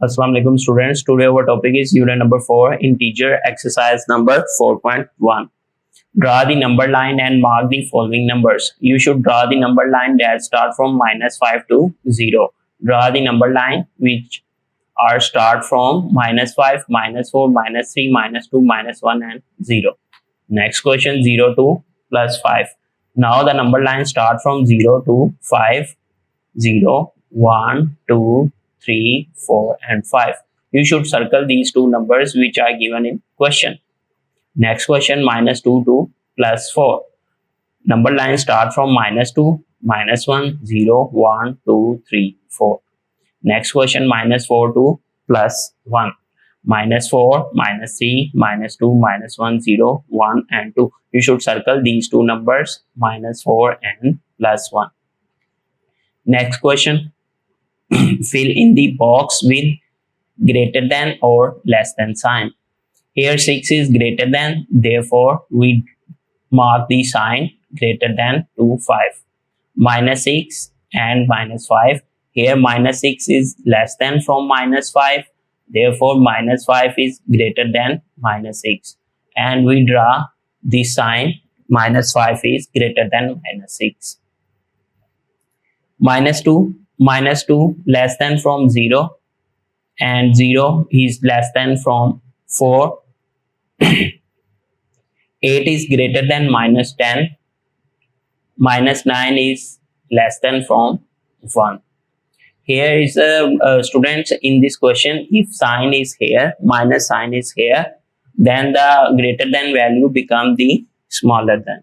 Assalamu alaikum students. Today our topic is unit number 4, integer exercise number 4.1. Draw the number line and mark the following numbers. You should draw the number line that start from -5 to 0. Draw the number line which are start from -5, -4, -3, -2, -1 and 0. Next question 0 to +5. Now the number line start from 0 to 5, 0, 1, 2, 3, 4 and 5. You should circle these two numbers which are given in question. Next question -2 to +4. Number line start from -2, -1, 0, 1, 2, 3, 4. Next question -4 to +1. -4, -3, -2, -1, 0, 1 and 2. You should circle these two numbers -4 and +1. Next question. Fill in the box with greater than or less than sign. Here 6 is greater than, therefore we mark the sign greater than to 5. -6 and -5. Here -6 is less than from -5, therefore -5 is greater than -6. And we draw the sign -5 is greater than -6. -2 less than from 0 and 0 is less than from 4. 8 is greater than -10. -9 is less than from 1. Here is students, in this question, if sign is here, minus sign is here, then the greater than value become the smaller than,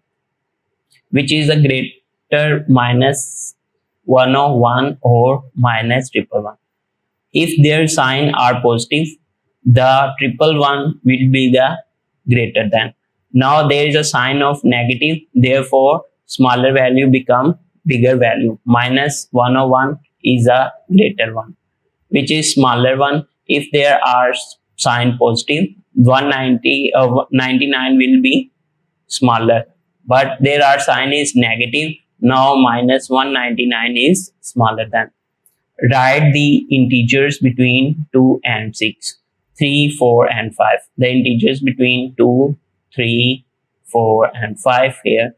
which is the greater -101 or -111. If their sign are positive, the 111 will be the greater than. Now there is a sign of negative, therefore smaller value become bigger value. -101 is a greater one, which is smaller one. If there are sign positive, 99 will be smaller, but there are sign is negative. Now -199 is smaller than. Write the integers between 2 and 6, 3, 4 and 5. The integers between 2, 3, 4 and 5 here.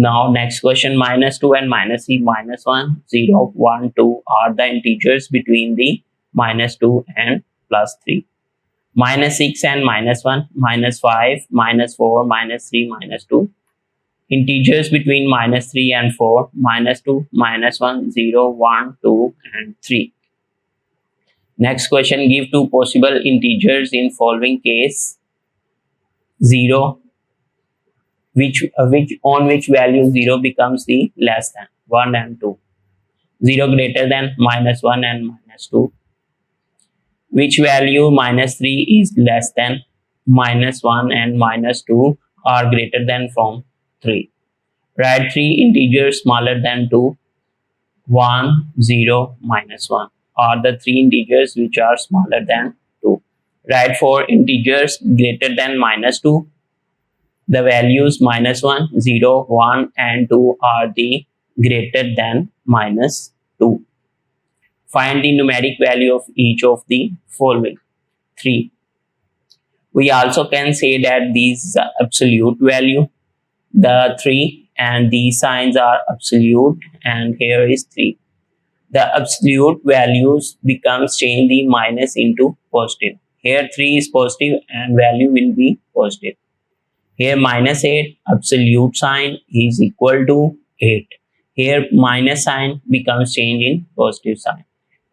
Now next question, -2 and -3, -1, 0, 1, 2 are the integers between the -2 and +3. -6 and -1, -5, -4, -3, -2. Integers between -3 and 4, -2, -1, 0, 1, 2 and 3. Next question, give two possible integers in following case. 0, which value 0 becomes the less than 1 and 2. 0 greater than -1 and -2. Which value -3 is less than -1 and -2 are greater than from 3. Write three integers smaller than 2. 1, 0, -1 are the three integers which are smaller than 2. Write four integers greater than -2. The values -1, 0, 1 and 2 are the greater than -2. Find the numeric value of each of the following. 3. We also can say that these is absolute value. The 3 and these signs are absolute, and here is 3. The absolute values becomes change the minus into positive. Here 3 is positive and value will be positive. Here -8, absolute sign is equal to 8. Here minus sign becomes change in positive sign.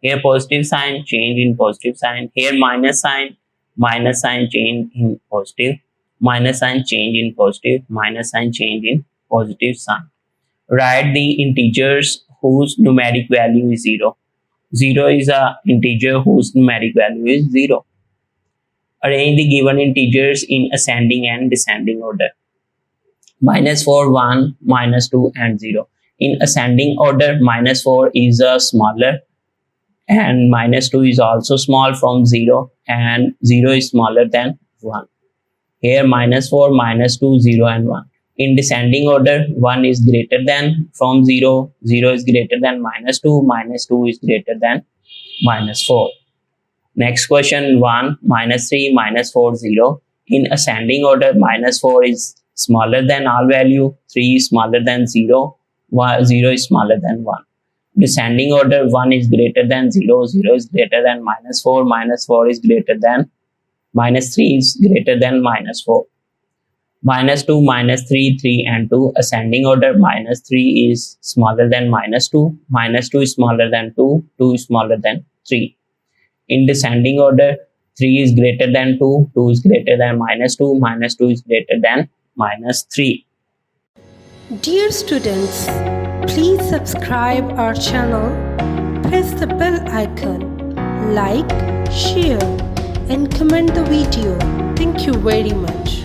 Here positive sign change in positive sign. Here minus sign change in positive. Minus sign change in positive, minus sign change in positive sign. Write the integers whose numeric value is 0. 0 is a integer whose numeric value is 0. Arrange the given integers in ascending and descending order. -4, 1, -2 and 0. In ascending order, -4 is smaller and -2 is also small from 0, and 0 is smaller than 1. Here -4, -2, 0 and 1. In descending order, 1 is greater than from 0, 0 is greater than -2, -2 is greater than -4. Next question 1, minus 3, minus 4, 0. In ascending order, minus 4 is smaller than all value, 3 is smaller than 0, 0 is smaller than 1. Descending order, 1 is greater than 0, 0 is greater than minus 4 is greater than minus 3 is greater than minus 4. Minus 2, minus 3, 3 and 2. Ascending order, minus 3 is smaller than minus 2 is smaller than 2 is smaller than 3. In descending order, 3 is greater than 2 is greater than minus 2 is greater than minus 3. Dear students, please subscribe our channel, press the bell icon, like, share and comment the video. Thank you very much.